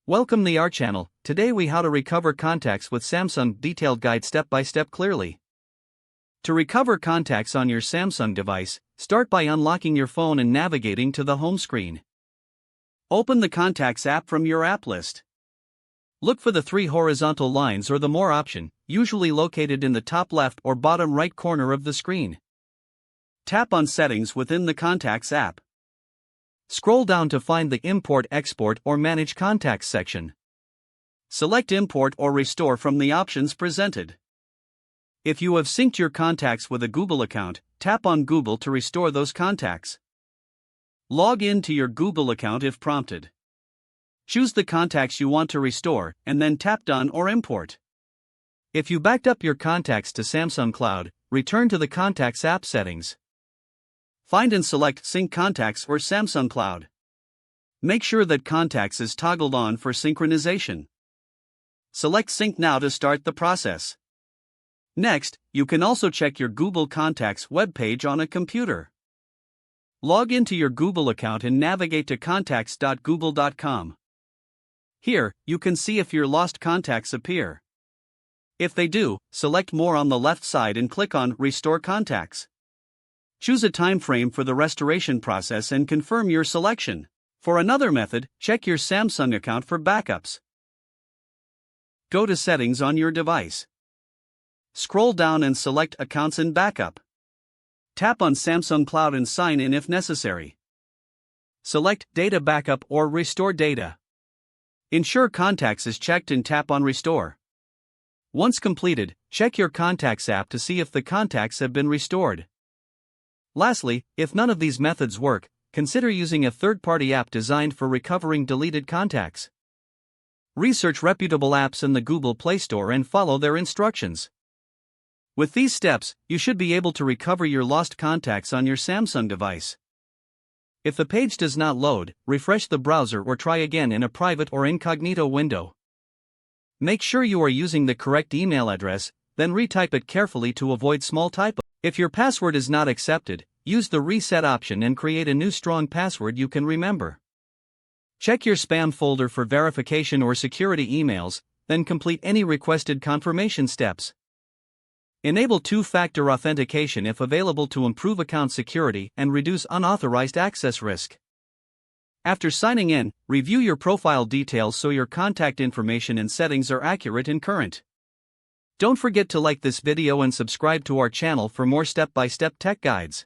Welcome to our channel. Today we how to recover contacts with Samsung detailed guide step by step clearly. To recover contacts on your Samsung device, start by unlocking your phone and navigating to the home screen. Open the Contacts app from your app list. Look for the three horizontal lines or the More option, usually located in the top left or bottom right corner of the screen. Tap on Settings within the Contacts app. Scroll down to find the Import, Export, or Manage Contacts section. Select Import or Restore from the options presented. If you have synced your contacts with a Google account, tap on Google to restore those contacts. Log in to your Google account if prompted. Choose the contacts you want to restore, and then tap Done or Import. If you backed up your contacts to Samsung Cloud, return to the Contacts app settings. Find and select Sync Contacts or Samsung Cloud. Make sure that Contacts is toggled on for synchronization. Select Sync Now to start the process. Next, you can also check your Google Contacts webpage on a computer. Log into your Google account and navigate to contacts.google.com. Here, you can see if your lost contacts appear. If they do, select More on the left side and click on Restore Contacts. Choose a time frame for the restoration process and confirm your selection. For another method, check your Samsung account for backups. Go to Settings on your device. Scroll down and select Accounts and Backup. Tap on Samsung Cloud and sign in if necessary. Select Data Backup or Restore Data. Ensure Contacts is checked and tap on Restore. Once completed, check your Contacts app to see if the contacts have been restored. Lastly, if none of these methods work, consider using a third-party app designed for recovering deleted contacts. Research reputable apps in the Google Play Store and follow their instructions. With these steps, you should be able to recover your lost contacts on your Samsung device. If the page does not load, refresh the browser or try again in a private or incognito window. Make sure you are using the correct email address, then retype it carefully to avoid small typos. If your password is not accepted, use the Reset option and create a new strong password you can remember. Check your spam folder for verification or security emails, then complete any requested confirmation steps. Enable two-factor authentication if available to improve account security and reduce unauthorized access risk. After signing in, review your profile details so your contact information and settings are accurate and current. Don't forget to like this video and subscribe to our channel for more step-by-step tech guides.